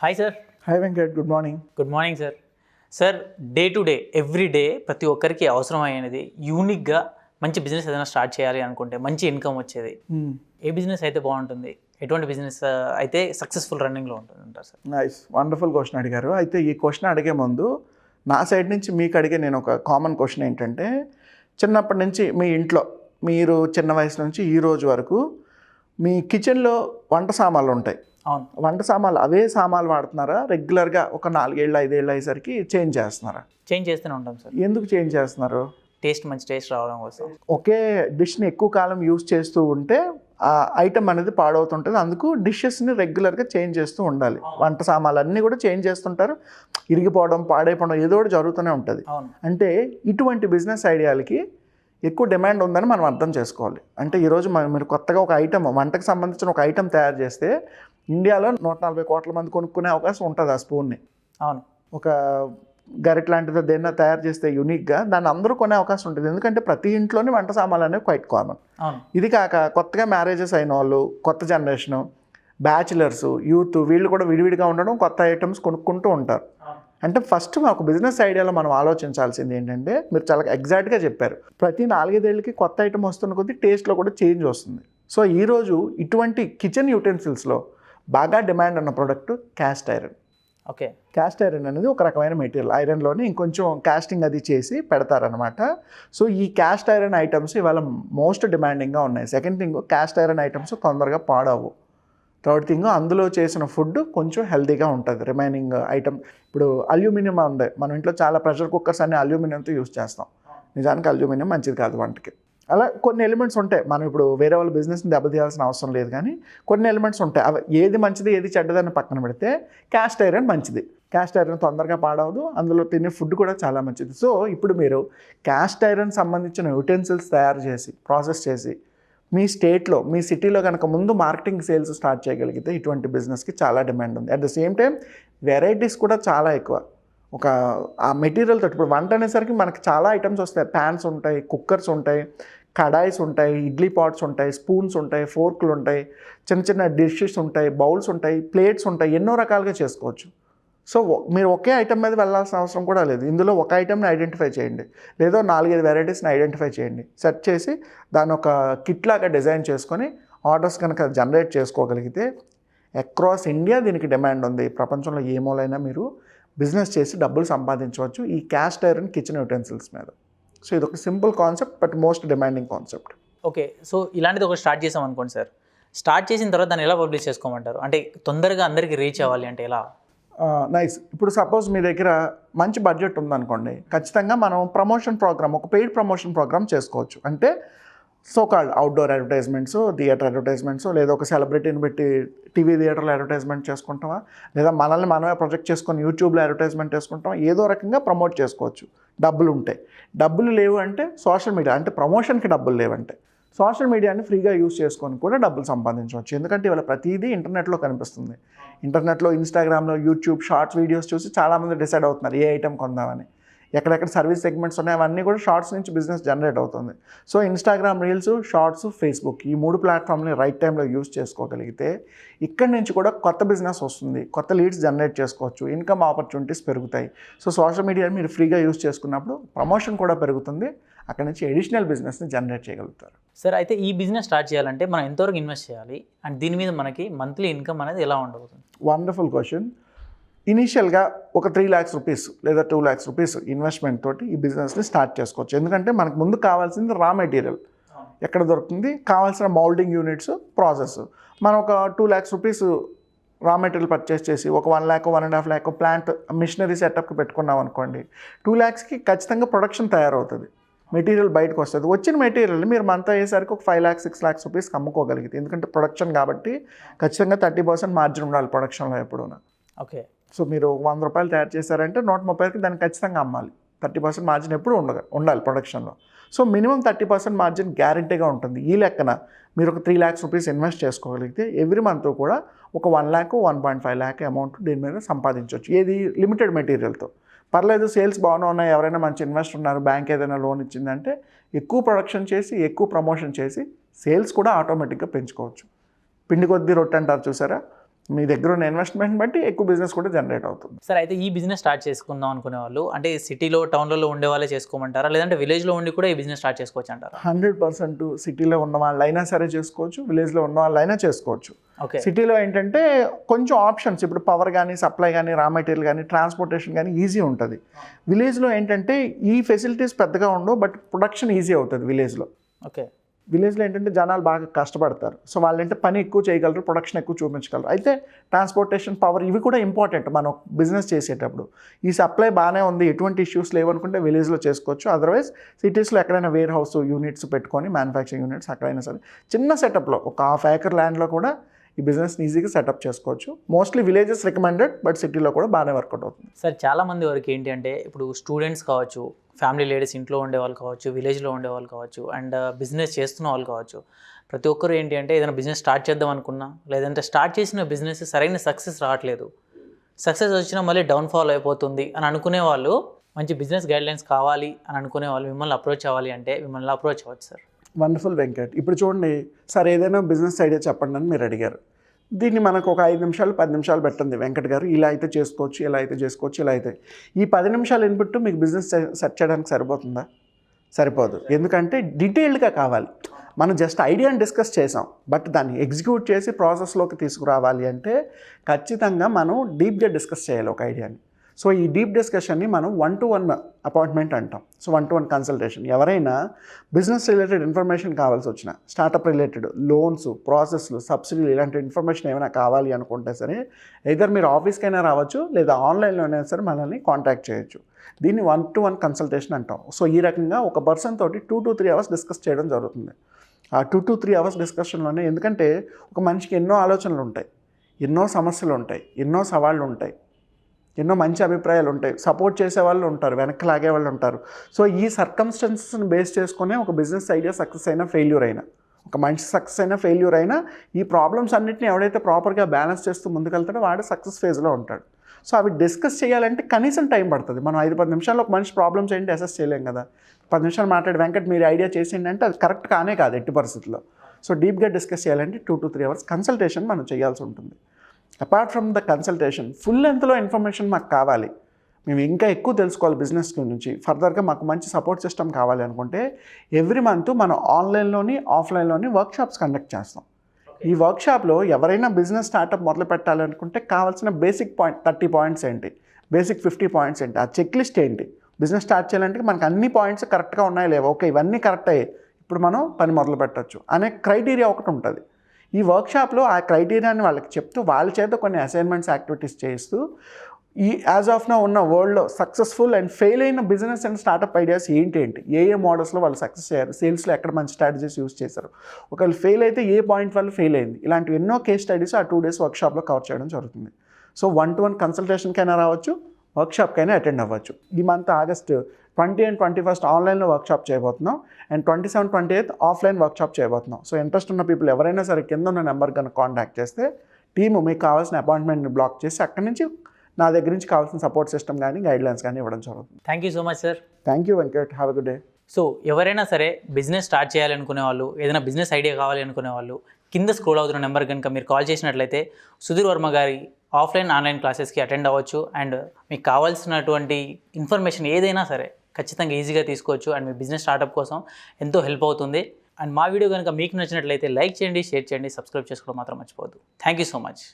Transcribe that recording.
Hi sir. Hi Venkat, good morning. Good morning sir. Sir, day to day every day ప్రతి ఒక్కరికి అవసరమైనది యూనిక్గా మంచి బిజినెస్ ఏదైనా స్టార్ట్ చేయాలి అనుకుంటే మంచి ఇన్కమ్ వచ్చేది ఏ బిజినెస్ అయితే బాగుంటుంది, ఎటువంటి బిజినెస్ అయితే సక్సెస్ఫుల్ రన్నింగ్లో ఉంటుంది అంటారు సార్? నైస్, వండర్ఫుల్ క్వశ్చన్ అడిగారు. అయితే ఈ క్వశ్చన్ అడిగే ముందు నా సైడ్ నుంచి మీకు అడిగే నేను ఒక కామన్ క్వశ్చన్ ఏంటంటే, చిన్నప్పటి నుంచి మీ ఇంట్లో మీరు చిన్న వయసు నుంచి ఈ రోజు వరకు మీ కిచెన్లో వంట సామాన్లు ఉంటాయి. అవును. వంట సామాన్లు అవే సామాన్లు వాడుతున్నారా? రెగ్యులర్గా ఒక 4 ఏళ్ళు 5 ఏళ్ళు అయ్యేసరికి చేంజ్ చేస్తున్నారా? చేంజ్ చేస్తూనే ఉంటాం సార్. ఎందుకు చేంజ్ చేస్తున్నారు? మంచి టేస్ట్ రావడం కోసం. ఒకే డిష్ని ఎక్కువ కాలం యూజ్ చేస్తూ ఉంటే ఆ ఐటమ్ అనేది పాడవుతుంటుంది. అందుకు డిషెస్ని రెగ్యులర్గా చేంజ్ చేస్తూ ఉండాలి. వంట సామాన్లు అన్నీ కూడా చేంజ్ చేస్తుంటారు. ఇరిగిపోవడం, పాడైపోవడం ఏదో ఒకటి జరుగుతూనే ఉంటుంది. అంటే ఇటువంటి బిజినెస్ ఐడియాలకి ఎక్కువ డిమాండ్ ఉందని మనం అర్థం చేసుకోవాలి. అంటే ఈరోజు మీరు కొత్తగా ఒక ఐటమ్, వంటకు సంబంధించిన ఒక ఐటమ్ తయారు చేస్తే ఇండియాలో 140 కోట్ల మంది కొనుక్కునే అవకాశం ఉంటుంది ఆ స్పూన్ని. అవును. ఒక గరిట లాంటిది దేన్న తయారు చేస్తే యూనిక్గా దాన్ని అందరూ కొనే అవకాశం ఉంటుంది. ఎందుకంటే ప్రతి ఇంట్లోనే వంట సామాన్లు అనేవి క్వైట్ కామన్. ఇది కాక కొత్తగా మ్యారేజెస్ అయిన వాళ్ళు, కొత్త జనరేషను, బ్యాచిలర్స్, యూత్, వీళ్ళు కూడా విడివిడిగా ఉండడం, కొత్త ఐటమ్స్ కొనుక్కుంటూ ఉంటారు. అంటే ఫస్ట్ ఒక బిజినెస్ ఐడియాలో మనం ఆలోచించాల్సింది ఏంటంటే, మీరు చాలా ఎగ్జాక్ట్గా చెప్పారు, ప్రతి 4-5 ఏళ్ళకి కొత్త ఐటమ్ వస్తున్న కొద్దీ టేస్ట్లో కూడా చేంజ్ వస్తుంది. సో ఈరోజు ఇటువంటి కిచెన్ యూటెన్సిల్స్లో బాగా డిమాండ్ ఉన్న product cast iron. Okay. Cast iron అనేది ఒక రకమైన మెటీరియల్. ఐరన్లోనే ఇంకొంచెం కాస్టింగ్ అది చేసి పెడతారనమాట. సో ఈ క్యాస్ట్ ఐరన్ ఐటమ్స్ ఇవాళ మోస్ట్ డిమాండింగ్గా ఉన్నాయి. Second thing, cast iron items తొందరగా పాడవు. థర్డ్ థింగ్, అందులో చేసిన ఫుడ్ కొంచెం హెల్తీగా ఉంటుంది. రిమైనింగ్ ఐటమ్ ఇప్పుడు అల్యూమినియం ఉంది మన ఇంట్లో, చాలా ప్రెషర్ కుక్కర్స్ అన్ని అల్యూమినియంతో యూస్ చేస్తాం. నిజానికి అల్యూమినియం మంచిది కాదు వంటకి. అలా కొన్ని ఎలిమెంట్స్ ఉంటాయి. మనం ఇప్పుడు వేరే వాళ్ళ బిజినెస్ని దెబ్బతీయాల్సిన అవసరం లేదు, కానీ కొన్ని ఎలిమెంట్స్ ఉంటాయి. అవి ఏది మంచిది ఏది చెడ్డదని పక్కన పెడితే క్యాస్ట్ ఐరన్ మంచిది. క్యాస్ట్ ఐరన్ తొందరగా పాడవదు, అందులో తినే ఫుడ్ కూడా చాలా మంచిది. సో ఇప్పుడు మీరు క్యాస్ట్ ఐరన్ సంబంధించిన యూటెన్సిల్స్ తయారు చేసి ప్రాసెస్ చేసి మీ స్టేట్లో, మీ సిటీలో కనుక ముందు మార్కెటింగ్ సేల్స్ స్టార్ట్ చేయగలిగితే ఇటువంటి బిజినెస్కి చాలా డిమాండ్ ఉంది. At the same time varieties కూడా చాలా ఎక్కువ. ఒక ఆ మెటీరియల్తో ఇప్పుడు వంట అనేసరికి మనకి చాలా ఐటమ్స్ వస్తాయి. ప్యాన్స్ ఉంటాయి, కుక్కర్స్ ఉంటాయి, కడాయిస్ ఉంటాయి, ఇడ్లీ పాట్స్ ఉంటాయి, స్పూన్స్ ఉంటాయి, ఫోర్క్లు ఉంటాయి, చిన్న చిన్న డిషెస్ ఉంటాయి, బౌల్స్ ఉంటాయి, ప్లేట్స్ ఉంటాయి, ఎన్నో రకాలుగా చేసుకోవచ్చు. సో మీరు ఒకే ఐటమ్ మీద వెళ్ళాల్సిన అవసరం కూడా లేదు. ఇందులో ఒక ఐటమ్ని ఐడెంటిఫై చేయండి, లేదో 4-5 వెరైటీస్ని ఐడెంటిఫై చేయండి. సెట్ చేసి దాన్ని ఒక కిట్ లాగా డిజైన్ చేసుకొని ఆర్డర్స్ కనుక జనరేట్ చేసుకోగలిగితే అక్రాస్ ఇండియా దీనికి డిమాండ్ ఉంది. ప్రపంచంలో ఏ మూలైనా మీరు బిజినెస్ చేసి డబ్బులు సంపాదించవచ్చు ఈ క్యాస్ట్ ఐరన్ కిచెన్ యూటెన్సిల్స్ మీద. సో ఇది ఒక simple concept but most demanding concept. Okay. So ఇలాంటిది ఒక స్టార్ట్ చేసాం అనుకోండి సార్, స్టార్ట్ చేసిన తర్వాత దాన్ని ఎలా పబ్లిష్ చేసుకోమంటారు? అంటే తొందరగా అందరికీ రీచ్ అవ్వాలి అంటే ఎలా? నైస్. ఇప్పుడు సపోజ్ మీ దగ్గర మంచి బడ్జెట్ ఉందనుకోండి, ఖచ్చితంగా మనం ప్రమోషన్ ప్రోగ్రామ్, ఒక పెయిడ్ ప్రమోషన్ ప్రోగ్రామ్ చేసుకోవచ్చు. అంటే so called outdoor advertisements, theatre advertisements, లేదా ఒక సెలబ్రిటీని పెట్టి టీవీ థియేటర్లో అడ్వర్టైజ్మెంట్ చేసుకుంటామా, లేదా మనల్ని మనమే ప్రొజెక్ట్ చేసుకొని యూట్యూబ్లో అడ్వర్టైజ్మెంట్ చేసుకుంటాం, ఏదో రకంగా ప్రమోట్ చేసుకోవచ్చు. డబ్బులు ఉంటాయి. డబ్బులు లేవు అంటే సోషల్ మీడియా, అంటే ప్రమోషన్కి డబ్బులు లేవంటే సోషల్ మీడియాని ఫ్రీగా యూజ్ చేసుకొని కూడా డబ్బులు సంపాదించవచ్చు. ఎందుకంటే ఇవాళ ప్రతిదీ ఇంటర్నెట్లో కనిపిస్తుంది. ఇంటర్నెట్లో, ఇన్స్టాగ్రామ్లో, యూట్యూబ్ షార్ట్స్ వీడియోస్ చూసి చాలామంది డిసైడ్ అవుతున్నారు ఏ ఐటెం కొందామని. ఎక్కడెక్కడ సర్వీస్ సెగ్మెంట్స్ ఉన్నాయి అవన్నీ కూడా షార్ట్స్ నుంచి బిజినెస్ జనరేట్ అవుతుంది. So Instagram reels, shorts, Facebook, ఈ 3 ప్లాట్ఫామ్ని రైట్ టైంలో యూజ్ చేసుకోగలిగితే ఇక్కడి నుంచి కూడా కొత్త బిజినెస్ వస్తుంది, కొత్త లీడ్స్ జనరేట్ చేసుకోవచ్చు, ఇన్కమ్ ఆపర్చునిటీస్ పెరుగుతాయి. సో సోషల్ మీడియాని మీరు ఫ్రీగా యూజ్ చేసుకున్నప్పుడు ప్రమోషన్ కూడా పెరుగుతుంది, అక్కడి నుంచి ఎడిషనల్ బిజినెస్ని జనరేట్ చేయగలుగుతారు. సార్, అయితే ఈ బిజినెస్ స్టార్ట్ చేయాలంటే మనం ఎంతవరకు ఇన్వెస్ట్ చేయాలి అండ్ దీని మీద మనకి మంత్లీ ఇన్కమ్ అనేది ఎలా ఉండబోతుంది? Wonderful question. ఇనీషియల్గా ఒక 3 lakhs రూపీస్ లేదా 2 lakhs రూపీస్ ఇన్వెస్ట్మెంట్ తోటి ఈ బిజినెస్ని స్టార్ట్ చేసుకోవచ్చు. ఎందుకంటే మనకు ముందు కావాల్సింది రా మెటీరియల్ ఎక్కడ దొరుకుతుంది, కావాల్సిన మౌల్డింగ్ యూనిట్స్, ప్రాసెస్. మనం ఒక 2 lakhs rupees raw material purchase చేసి ఒక 1 lakh, 1.5 lakh ప్లాంట్ మిషనరీ సెటప్కి పెట్టుకున్నాం అనుకోండి, 2 lakhsకి ఖచ్చితంగా ప్రొడక్షన్ తయారవుతుంది, మెటీరియల్ బయటకు వస్తుంది. వచ్చిన మెటీరియల్ని మీరు మంత్ అయ్యేసరికి ఒక 5 lakhs, 6 lakhs రూపీస్కి అమ్ముకోగలిగితే, ఎందుకంటే ప్రొడక్షన్ కాబట్టి ఖచ్చితంగా 30% మార్జిన్ ఉండాలి ప్రొడక్షన్లో ఎప్పుడూనా. ఓకే. సో మీరు 100 రూపాయలు తయారు చేశారంటే 130కి దాన్ని ఖచ్చితంగా అమ్మాలి. 30% మార్జిన్ ఎప్పుడు ఉండాలి ప్రొడక్షన్లో. సో మినిమం 30% మార్జిన్ గ్యారంటీగా ఉంటుంది. ఈ లెక్కన మీరు ఒక 3 lakhs రూపీస్ ఇన్వెస్ట్ చేసుకోగలిగితే ఎవ్రీ మంత్ కూడా ఒక 1 lakh, 1.5 lakh అమౌంట్ దీని మీద సంపాదించవచ్చు. ఏది లిమిటెడ్ మెటీరియల్తో. పర్లేదు, సేల్స్ బాగానే ఉన్నాయి, ఎవరైనా మంచి ఇన్వెస్టర్ ఉన్నారు, బ్యాంక్ ఏదైనా లోన్ ఇచ్చిందంటే ఎక్కువ ప్రొడక్షన్ చేసి ఎక్కువ ప్రమోషన్ చేసి సేల్స్ కూడా ఆటోమేటిక్గా పెంచుకోవచ్చు. పిండి కొద్దీ రొట్టె అంటారు చూసారా, మీ దగ్గర ఉన్న ఇన్వెస్ట్మెంట్ బట్టి ఎక్కువ బిజినెస్ కూడా జనరేట్ అవుతుంది. సార్ అయితే ఈ బిజినెస్ స్టార్ట్ చేసుకుందాం అనుకునే వాళ్ళు అంటే సిటీలో టౌన్లలో ఉండే వాళ్ళే చేసుకోమంటారా, లేదంటే విలేజ్లో ఉండి కూడా ఈ బిజినెస్ స్టార్ట్ చేసుకోవచ్చు అంటారా? 100% సిటీలో ఉన్న వాళ్ళైనా సరే చేసుకోవచ్చు, విలేజ్లో ఉన్న వాళ్ళైనా చేసుకోవచ్చు. ఓకే. సిటీలో ఏంటంటే కొంచెం ఆప్షన్స్, ఇప్పుడు పవర్ కానీ, సప్లై కానీ, రా మెటీరియల్ కానీ, ట్రాన్స్పోర్టేషన్ కానీ ఈజీ ఉంటుంది. విలేజ్లో ఏంటంటే ఈ ఫెసిలిటీస్ పెద్దగా ఉండవు, బట్ ప్రొడక్షన్ ఈజీ అవుతుంది విలేజ్లో. ఓకే. విలేజ్లో ఏంటంటే జనాలు బాగా కష్టపడతారు, సో వాళ్ళంటే పని ఎక్కువ చేయగలరు, ప్రొడక్షన్ ఎక్కువ చూపించగలరు. అయితే ట్రాన్స్పోర్టేషన్, పవర్ ఇవి కూడా ఇంపార్టెంట్ మనం బిజినెస్ చేసేటప్పుడు. ఈ సప్లై బాగానే ఉంది, ఎటువంటి ఇష్యూస్ లేవనుకుంటే విలేజ్లో చేసుకోవచ్చు. అదర్వైజ్ సిటీస్లో ఎక్కడైనా వేర్ హౌస్ యూనిట్స్ పెట్టుకొని, మ్యానుఫ్యాక్చరింగ్ యూనిట్స్ అక్కడైనా సరే చిన్న సెటప్లో ఒక 1/2 acre ల్యాండ్లో కూడా ఈ బిజినెస్ని ఈజీగా సెటప్ చేసుకోవచ్చు. మోస్ట్లీ విలేజెస్ రికమెండెడ్, బట్ సిటీలో కూడా బాగానే వర్కౌట్ అవుతుంది. సార్ చాలామంది వరకు ఏంటి అంటే ఇప్పుడు స్టూడెంట్స్ కావచ్చు, ఫ్యామిలీ లేడీస్ ఇంట్లో ఉండేవాళ్ళు కావచ్చు, విలేజ్లో ఉండేవాళ్ళు కావచ్చు, అండ్ బిజినెస్ చేస్తున్న వాళ్ళు కావచ్చు, ప్రతి ఒక్కరు ఏంటి అంటే ఏదైనా బిజినెస్ స్టార్ట్ చేద్దాం అనుకున్నా, లేదంటే స్టార్ట్ చేసిన బిజినెస్ సరైన సక్సెస్ రావట్లేదు, సక్సెస్ వచ్చినా మళ్ళీ డౌన్ఫాల్ అయిపోతుంది అని అనుకునే వాళ్ళు, మంచి బిజినెస్ గైడ్లైన్స్ కావాలి అని అనుకునే వాళ్ళు మిమ్మల్ని అప్రోచ్ అవ్వాలి అంటే మిమ్మల్ని అప్రోచ్ అవ్వచ్చు సార్. వండర్ఫుల్ వెంకట్. ఇప్పుడు చూడండి సార్, ఏదైనా బిజినెస్ ఐడియా చెప్పండి అని మీరు అడిగారు. దీన్ని మనకు ఒక 5 నిమిషాలు 10 నిమిషాలు పెట్టండి వెంకట్ గారు, ఇలా అయితే చేసుకోవచ్చు, ఇలా అయితే చేసుకోవచ్చు, ఇలా అయితే. ఈ 10 నిమిషాలు ఇన్పుట్ మీకు బిజినెస్ సెట్ చేయడానికి సరిపోతుందా? సరిపోదు. ఎందుకంటే డీటెయిల్డ్గా కావాలి. మనం జస్ట్ ఐడియాని డిస్కస్ చేసాం, బట్ దాన్ని ఎగ్జిక్యూట్ చేసి ప్రాసెస్లోకి తీసుకురావాలి అంటే ఖచ్చితంగా మనం డీప్గా డిస్కస్ చేయాలి ఒక ఐడియాని. సో ఈ డీప్ డిస్కషన్ని మనం 1-to-1 అపాయింట్మెంట్ అంటాం. So 1-to-1 consultation. ఎవరైనా బిజినెస్ రిలేటెడ్ ఇన్ఫర్మేషన్ కావాల్సి వచ్చిన, స్టార్టప్ రిలేటెడ్ లోన్స్, ప్రాసెస్లు, సబ్సిడీలు ఇలాంటి ఇన్ఫర్మేషన్ ఏమైనా కావాలి అనుకుంటే సరే ఎయిదర్ మీరు ఆఫీస్కైనా రావచ్చు, లేదా ఆన్లైన్లోనే సరే మనల్ని కాంటాక్ట్ చేయొచ్చు. దీన్ని 1-to-1 కన్సల్టేషన్ అంటాం. సో ఈ రకంగా ఒక పర్సన్ తోటి 2 to 3 hours డిస్కస్ చేయడం జరుగుతుంది. ఆ 2 to 3 hours డిస్కషన్లోనే, ఎందుకంటే ఒక మనిషికి ఎన్నో ఆలోచనలు ఉంటాయి, ఎన్నో సమస్యలు ఉంటాయి, ఎన్నో సవాళ్ళు ఉంటాయి, ఎన్నో మంచి అభిప్రాయాలు ఉంటాయి, సపోర్ట్ చేసే వాళ్ళు ఉంటారు, వెనక్కి లాగే వాళ్ళు ఉంటారు. సో ఈ సర్కమ్స్టెన్సెస్ని బేస్ చేసుకునే ఒక బిజినెస్ ఐడియా సక్సెస్ అయినా ఫెయిల్యూర్ అయినా, ఒక మనిషి సక్సెస్ అయినా ఫెయిల్యూర్ అయినా, ఈ ప్రాబ్లమ్స్ అన్నింటినీ ఎవడైతే ప్రాపర్గా బ్యాలెన్స్ చేస్తూ ముందుకెళ్తాడో వాడు సక్సెస్ ఫేజ్లో ఉంటాడు. సో అవి డిస్కస్ చేయాలంటే కనీసం టైం పడుతుంది. మనం 5-10 నిమిషాల్లో ఒక మనిషి ప్రాబ్లమ్స్ ఏంటి అసెస్ చేయలేం కదా. 10 నిమిషాలు మాట్లాడి వెంకట్ మీరు ఐడియా చేసిండి అంటే అది కరెక్ట్ కానే కాదు ఎట్టి పరిస్థితుల్లో. సో డీప్గా డిస్కస్ చేయాలంటే 2 to 3 hours కన్సల్టేషన్ మనం చేయాల్సి ఉంటుంది. Apart from the consultation full లెంత్లో ఇన్ఫర్మేషన్ మాకు కావాలి, మేము ఇంకా ఎక్కువ తెలుసుకోవాలి బిజినెస్ గురించి, ఫర్దర్గా మాకు మంచి సపోర్ట్ సిస్టమ్ కావాలి అనుకుంటే ఎవ్రీ మంత్ మనం ఆన్లైన్లోని ఆఫ్లైన్లోని వర్క్షాప్స్ కండక్ట్ చేస్తాం. ఈ వర్క్షాప్లో ఎవరైనా బిజినెస్ స్టార్టప్ మొదలు పెట్టాలనుకుంటే కావాల్సిన బేసిక్ 30 పాయింట్స్ ఏంటి, బేసిక్ 50 పాయింట్స్ ఏంటి, ఆ చెక్ లిస్ట్ ఏంటి, బిజినెస్ స్టార్ట్ చేయాలంటే మనకు అన్ని పాయింట్స్ కరెక్ట్గా ఉన్నాయి లేవా, ఓకే ఇవన్నీ కరెక్ట్ అయ్యాయి, ఇప్పుడు మనం పని మొదలు పెట్టచ్చు అనే క్రైటీరియా ఒకటి ఉంటుంది. ఈ వర్క్షాప్లో ఆ క్రైటీరియాని వాళ్ళకి చెప్తూ వాళ్ళ చేత కొన్ని అసైన్మెంట్స్, యాక్టివిటీస్ చేస్తూ ఈ యాజ్ ఆఫ్ నౌ ఉన్న వరల్డ్లో సక్సెస్ఫుల్ అండ్ ఫెయిల్ అయిన బిజినెస్ అండ్ స్టార్టప్ ఐడియాస్ ఏంటి, ఏ మోడల్స్లో వాళ్ళు సక్సెస్ అయ్యారు, సేల్స్లో ఎక్కడ మంచి స్ట్రాటజీస్ యూస్ చేశారు, ఒకవేళ ఫెయిల్ అయితే ఏ పాయింట్ వల్ల ఫెయిల్ అయింది, ఇలాంటి ఎన్నో కేస్ స్టడీస్ ఆ 2 days వర్క్షాప్లో కవర్ చేయడం జరుగుతుంది. సో 1-to-1 కన్సల్టేషన్కైనా రావచ్చు, వర్క్షాప్కైనా అటెండ్ అవ్వచ్చు. ఈ మంత్ August 20 and 21 ఆన్లైన్లో వర్క్షాప్ చేయబోతున్నాం, అండ్ 27, 28 ఆఫ్లైన్ వర్క్షాప్ చేయబోతున్నాం. సో ఇంట్రెస్ట్ ఉన్న పీపుల్ ఎవరైనా సరే కింద ఉన్న నెంబర్ కనుక కాంటాక్ట్ చేస్తే టీము మీకు కావాల్సిన అపాయింట్మెంట్ని బ్లాక్ చేసి అక్కడి నుంచి నా దగ్గర నుంచి కావాల్సిన సపోర్ట్ సిస్టమ్ కానీ గైడ్లైన్స్ కానీ ఇవ్వడం జరుగుతుంది. Thank you so much sir. Thank you Venkat, have a good day. So ఎవరైనా సరే బిజినెస్ స్టార్ట్ చేయాలనుకునే వాళ్ళు, ఏదైనా బిజినెస్ ఐడియా కావాలి అనుకునే వాళ్ళు కింద స్క్రోల్ అవుతున్న నెంబర్ కనుక మీరు కాల్ చేసినట్లయితే సుధీర్ వర్మ గారి ఆఫ్లైన్ ఆన్లైన్ క్లాసెస్కి అటెండ్ అవ్వచ్చు. అండ్ మీకు కావాల్సినటువంటి ఇన్ఫర్మేషన్ ఏదైనా సరే ఖచ్చితంగా ఈజీగా తీసుకోవచ్చు. అండ్ మీ బిజినెస్ స్టార్టప్ కోసం ఎంతో హెల్ప్ అవుతుంది. అండ్ మా వీడియో కనుక మీకు నచ్చినట్లయితే లైక్ చేయండి, షేర్ చేయండి, సబ్స్క్రైబ్ చేసుకోవడం మాత్రం మర్చిపోవద్దు. Thank you so much.